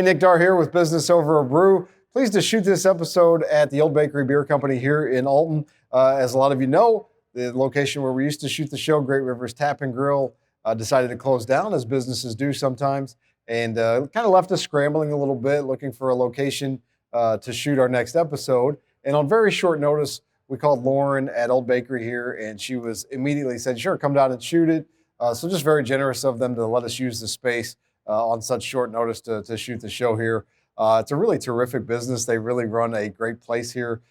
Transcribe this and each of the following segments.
Hey, Nick Dar here with Business Over a Brew. Pleased to shoot this episode at the Old Bakery Beer Company here in Alton. As a lot of you know, the location where we used to shoot the show, Great Rivers Tap and Grill, decided to close down, as businesses do sometimes, and kind of left us scrambling a little bit, looking for a location to shoot our next episode. And on very short notice, we called Lauren at Old Bakery here, and she was immediately said, sure, come down and shoot it. So just very generous of them to let us use the space on such short notice to shoot the show here. It's a really terrific business. They really run a great place here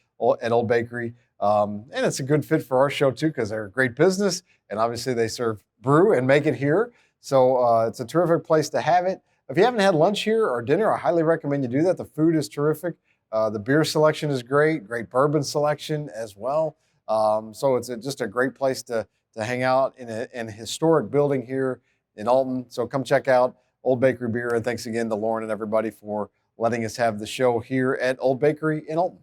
at Old Bakery. And it's a good fit for our show too, because they're a great business, and obviously they serve brew and make it here. So it's a terrific place to have it. If you haven't had lunch here or dinner, I highly recommend you do that. The food is terrific. The beer selection is great bourbon selection as well. So it's just a great place to hang out in a historic building here in Alton. So come check out Old Bakery Beer, and thanks again to Lauren and everybody for letting us have the show here at Old Bakery in Alton.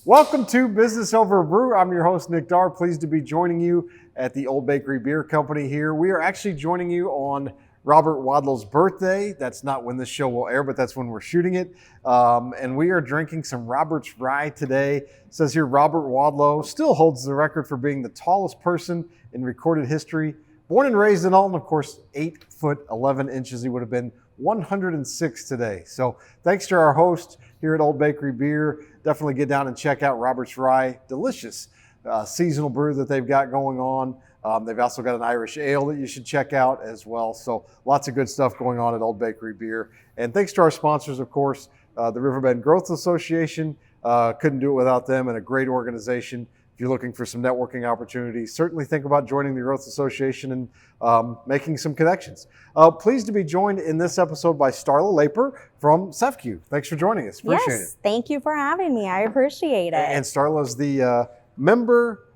Welcome to Business Over a Brew. I'm your host, Nick Dar. Pleased to be joining you at the Old Bakery Beer Company here. We are actually joining you on Robert Wadlow's birthday. That's not when this show will air, but that's when we're shooting it. And we are drinking some Robert's Rye today. It says here, Robert Wadlow still holds the record for being the tallest person in recorded history. Born and raised in Alton, of course, 8 foot 11 inches. He would have been 106 today. So thanks to our host here at Old Bakery Beer. Definitely get down and check out Robert's Rye. Delicious seasonal brew that they've got going on. They've also got an Irish ale that you should check out as well. So lots of good stuff going on at Old Bakery Beer. And thanks to our sponsors, of course, the Riverbend Growth Association. Couldn't do it without them, and a great organization. If you're looking for some networking opportunities, certainly think about joining the Growth Association and making some connections. Pleased to be joined in this episode by Starla Laper from CEFCU. Thanks for joining us. Appreciate it. Yes, thank you for having me. I appreciate it. And Starla's the member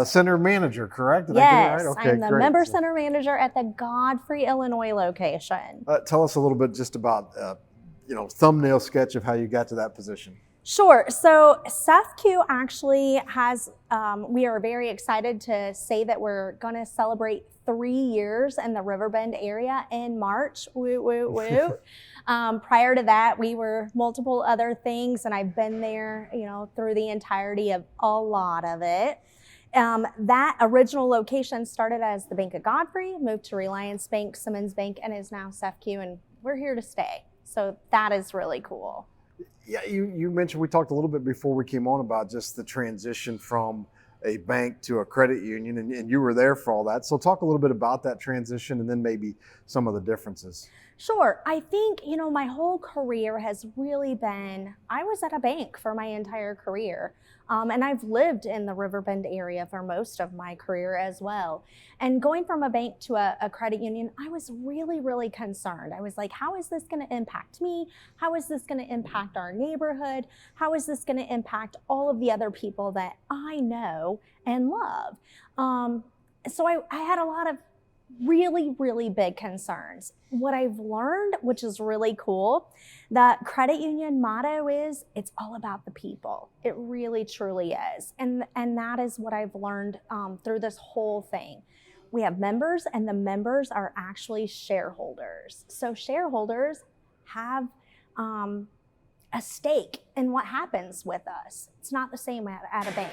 center manager, correct? Did I get it right? Okay, I'm the member center manager at the Godfrey, Illinois location. Tell us a little bit just about, thumbnail sketch of how you got to that position. Sure. So CEFCU actually has, we are very excited to say that we're going to celebrate 3 years in the Riverbend area in March. Woo, woo, woo. Prior to that, we were multiple other things, and I've been there, through the entirety of a lot of it. That original location started as the Bank of Godfrey, moved to Reliance Bank, Simmons Bank, and is now CEFCU, and we're here to stay. So that is really cool. Yeah, you mentioned, we talked a little bit before we came on about just the transition from a bank to a credit union, and you were there for all that. So talk a little bit about that transition and then maybe some of the differences. Sure. I think, my whole career has really been, I was at a bank for my entire career. And I've lived in the Riverbend area for most of my career as well. And going from a bank to a credit union, I was really, really concerned. I was like, how is this going to impact me? How is this going to impact our neighborhood? How is this going to impact all of the other people that I know and love? So I had a lot of really, really big concerns. What I've learned, which is really cool, the credit union motto is, it's all about the people. It really, truly is. And that is what I've learned through this whole thing. We have members, and the members are actually shareholders. So shareholders have a stake in what happens with us. It's not the same at a bank,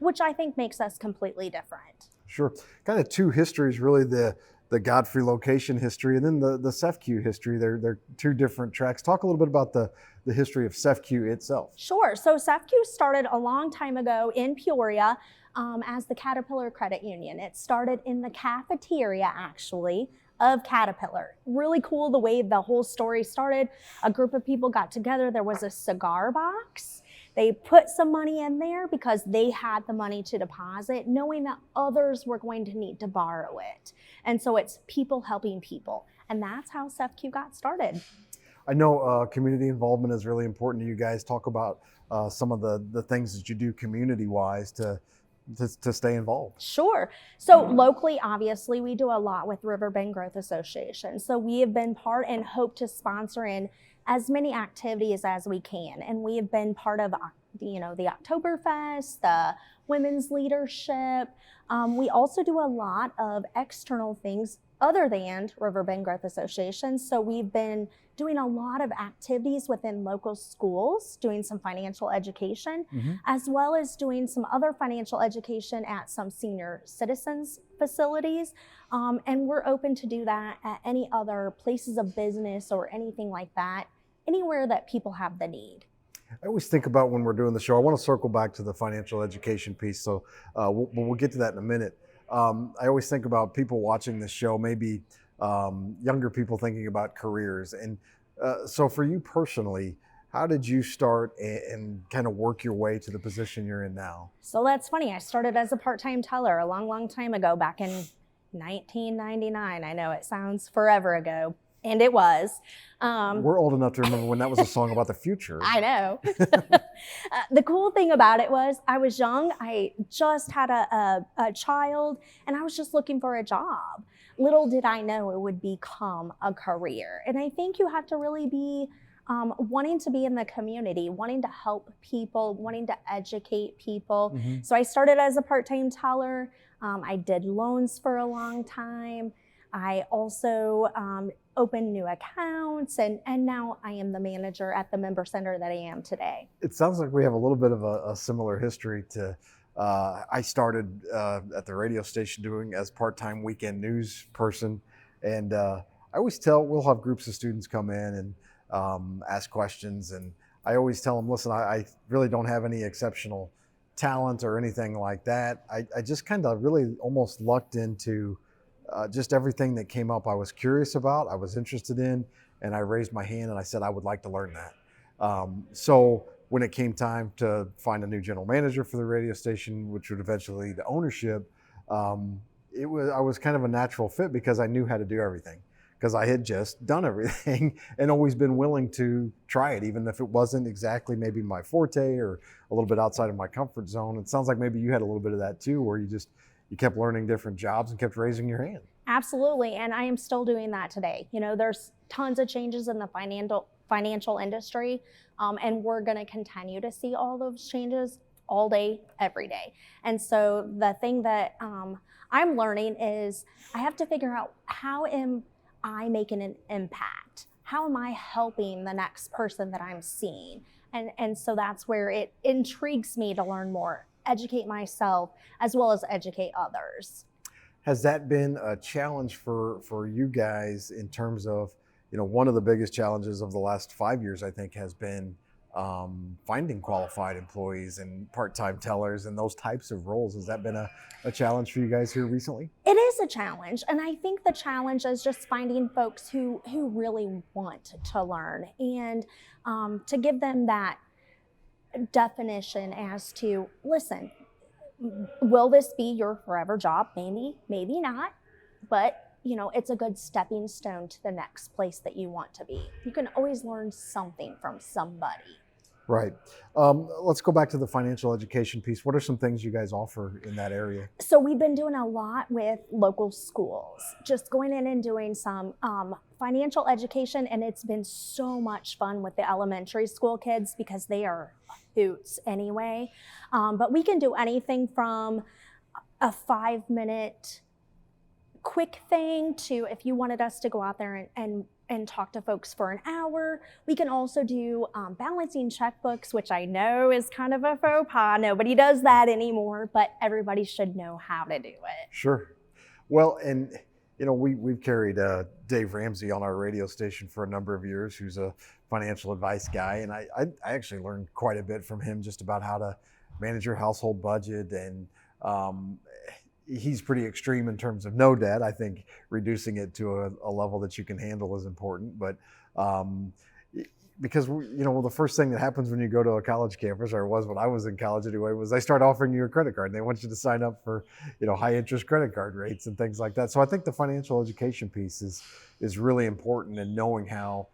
which I think makes us completely different. Sure. Kind of two histories, really, the Godfrey location history and then the CEFCU history. They're two different tracks. Talk a little bit about the history of CEFCU itself. Sure. So CEFCU started a long time ago in Peoria as the Caterpillar Credit Union. It started in the cafeteria, actually, of Caterpillar. Really cool the way the whole story started. A group of people got together. There was a cigar box. They put some money in there because they had the money to deposit, knowing that others were going to need to borrow it. And so it's people helping people. And that's how CEFCU got started. I know community involvement is really important to you guys. Talk about some of the things that you do community-wise to stay involved. Sure. So locally, obviously, we do a lot with Riverbend Growth Association. So we have been part and hope to sponsor in as many activities as we can. And we have been part of, the Oktoberfest, the women's leadership. We also do a lot of external things other than Riverbend Growth Association. So we've been doing a lot of activities within local schools, doing some financial education, as well as doing some other financial education at some senior citizens facilities. And we're open to do that at any other places of business or anything like that, anywhere that people have the need. I always think about when we're doing the show, I want to circle back to the financial education piece, so we'll get to that in a minute. I always think about people watching this show, maybe younger people thinking about careers. And so for you personally, how did you start and kind of work your way to the position you're in now? So that's funny. I started as a part-time teller a long, long time ago, back in 1999. I know it sounds forever ago, and it was. We're old enough to remember when that was a song about the future. I know. The cool thing about it was I was young. I just had a child, and I was just looking for a job. Little did I know it would become a career. And I think you have to really be wanting to be in the community, wanting to help people, wanting to educate people. So I started as a part-time teller. I did loans for a long time. I also opened new accounts, and now I am the manager at the member center that I am today. It sounds like we have a little bit of a similar history to, I started at the radio station doing as part-time weekend news person. And I always tell, we'll have groups of students come in and ask questions. And I always tell them, listen, I really don't have any exceptional talent or anything like that. I just kind of really almost lucked into just everything that came up I was curious about, I was interested in, and I raised my hand and I said I would like to learn that. So when it came time to find a new general manager for the radio station, which would eventually lead to ownership, I was kind of a natural fit because I knew how to do everything, because I had just done everything and always been willing to try it, even if it wasn't exactly maybe my forte or a little bit outside of my comfort zone. It sounds like maybe you had a little bit of that too, where you kept learning different jobs and kept raising your hand. Absolutely, and I am still doing that today. You know, there's tons of changes in the financial industry, and we're going to continue to see all those changes all day, every day. And so the thing that I'm learning is I have to figure out, how am I making an impact? How am I helping the next person that I'm seeing? And so that's where it intrigues me to learn more, educate myself, as well as educate others. Has that been a challenge for you guys in terms of, you know, one of the biggest challenges of the last 5 years, I think, has been finding qualified employees and part-time tellers and those types of roles? Has that been a challenge for you guys here recently? It is a challenge, and I think the challenge is just finding folks who really want to learn, and to give them that definition as to, listen, will this be your forever job? Maybe, maybe not, but you know, it's a good stepping stone to the next place that you want to be. You can always learn something from somebody. Right. Let's go back to the financial education piece. What are some things you guys offer in that area? So we've been doing a lot with local schools, just going in and doing some financial education, and it's been so much fun with the elementary school kids because they are hoots anyway. But we can do anything from a 5-minute quick thing to, if you wanted us to go out there and talk to folks for an hour. We can also do balancing checkbooks, which I know is kind of a faux pas. Nobody does that anymore, but everybody should know how to do it. Sure. Well, and you know, we've carried Dave Ramsey on our radio station for a number of years, who's a financial advice guy, and I actually learned quite a bit from him just about how to manage your household budget, and he's pretty extreme in terms of no debt. I think reducing it to a level that you can handle is important, but because you know, well, the first thing that happens when you go to a college campus, or was when I was in college anyway, was they start offering you a credit card. And they want you to sign up for, you know, high interest credit card rates and things like that. So I think the financial education piece is really important, in knowing how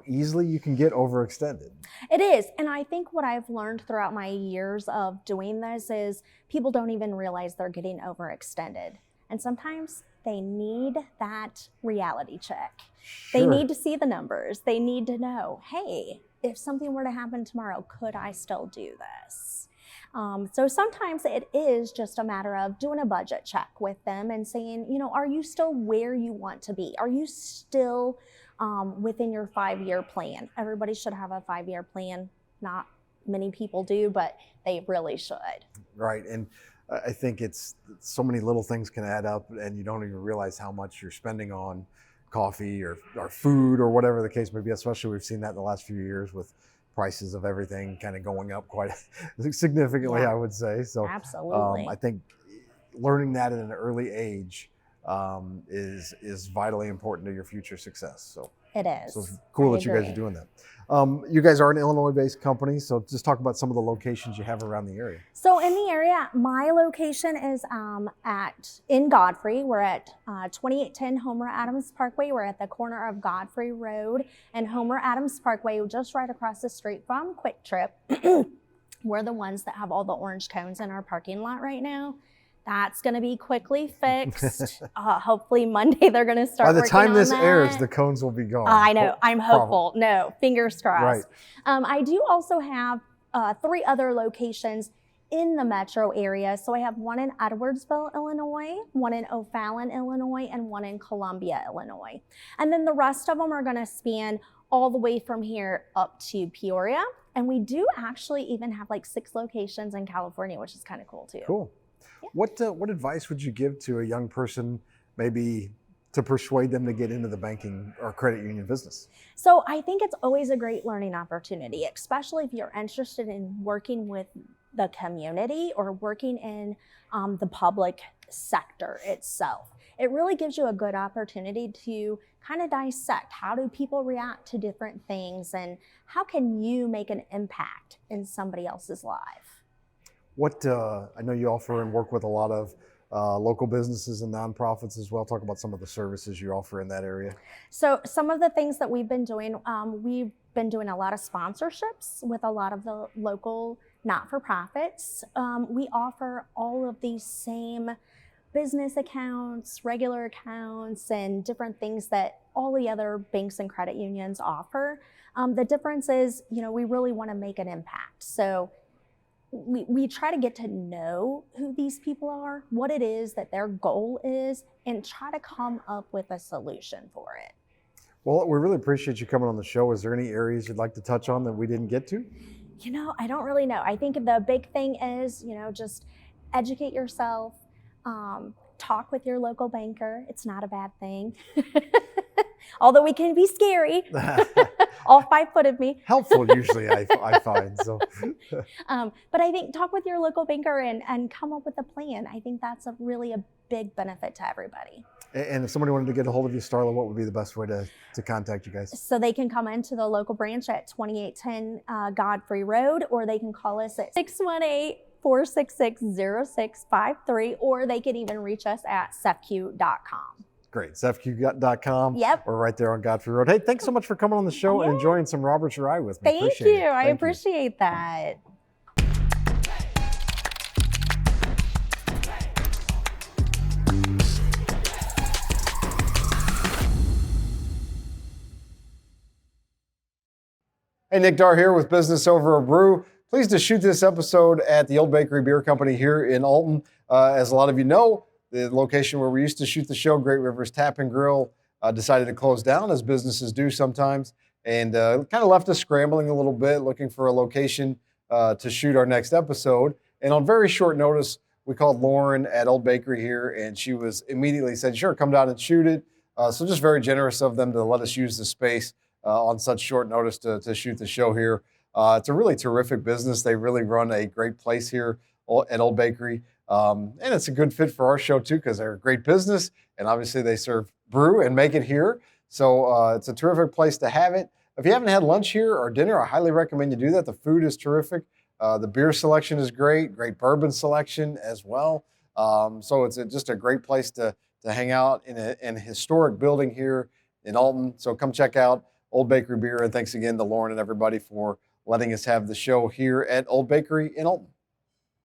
easily you can get overextended. It is. And I think what I've learned throughout my years of doing this is people don't even realize they're getting overextended. And sometimes they need that reality check. Sure. They need to see the numbers. They need to know, hey, if something were to happen tomorrow, could I still do this? So sometimes it is just a matter of doing a budget check with them and saying, you know, are you still where you want to be? Are you still within your 5-year plan? Everybody should have a 5-year plan. Not many people do, but they really should. Right. And I think it's so many little things can add up and you don't even realize how much you're spending on coffee or food or whatever the case may be. Especially we've seen that in the last few years with prices of everything kind of going up quite significantly, I would say. So absolutely. I think learning that at an early age is vitally important to your future success. So it is. So it's cool that you guys are doing that. You guys are an Illinois-based company, so just talk about some of the locations you have around the area. So in the area, my location is in Godfrey. We're at 2810 Homer Adams Parkway. We're at the corner of Godfrey Road and Homer Adams Parkway, just right across the street from Quick Trip. We're the ones that have all the orange cones in our parking lot right now. That's going to be quickly fixed. Hopefully Monday they're going to start working on that. By the time this airs, the cones will be gone. I know. I'm hopeful. No, fingers crossed. Right. I do also have 3 other locations in the metro area. So I have one in Edwardsville, Illinois, one in O'Fallon, Illinois, and one in Columbia, Illinois. And then the rest of them are going to span all the way from here up to Peoria. And we do actually even have like 6 locations in California, which is kind of cool too. Cool. Yeah. What advice would you give to a young person, maybe to persuade them to get into the banking or credit union business? So I think it's always a great learning opportunity, especially if you're interested in working with the community or working in the public sector itself. It really gives you a good opportunity to kind of dissect how do people react to different things and how can you make an impact in somebody else's life. I know you offer and work with a lot of local businesses and nonprofits as well. Talk about some of the services you offer in that area. So some of the things that we've been doing a lot of sponsorships with a lot of the local not-for-profits. We offer all of these same business accounts, regular accounts, and different things that all the other banks and credit unions offer. The difference is, you know, we really want to make an impact. So we try to get to know who these people are, what it is that their goal is, and try to come up with a solution for it. Well, we really appreciate you coming on the show. Is there any areas you'd like to touch on that we didn't get to? You know, I don't really know. I think the big thing is, you know, just educate yourself, talk with your local banker. It's not a bad thing. Although we can be scary. All 5 foot of me. Helpful usually, I find. So, but I think talk with your local banker and come up with a plan. I think that's a big benefit to everybody. And if somebody wanted to get a hold of you, Starla, what would be the best way to contact you guys? So they can come into the local branch at 2810 Godfrey Road, or they can call us at 618-466-0653, or they can even reach us at CEFCU.com. Great. CEFCU.com. Yep. We're right there on Godfrey Road. Hey, thanks so much for coming on the show and enjoying some Robert's Rye with me. Thank you. I appreciate that. Hey, Nick Dar here with Business Over a Brew. Pleased to shoot this episode at the Old Bakery Beer Company here in Alton. As a lot of you know, the location where we used to shoot the show, Great Rivers Tap and Grill, decided to close down, as businesses do sometimes, and kind of left us scrambling a little bit, looking for a location to shoot our next episode. And on very short notice, we called Lauren at Old Bakery here, and she was immediately said, sure, come down and shoot it. So just very generous of them to let us use the space on such short notice to shoot the show here. It's a really terrific business. They really run a great place here at Old Bakery. And it's a good fit for our show too, because they're a great business, and obviously they serve brew and make it here. So it's a terrific place to have it. If you haven't had lunch here or dinner, I highly recommend you do that. The food is terrific. The beer selection is great bourbon selection as well. So it's just a great place to hang out in a historic building here in Alton. So come check out Old Bakery Beer, and thanks again to Lauren and everybody for letting us have the show here at Old Bakery in Alton.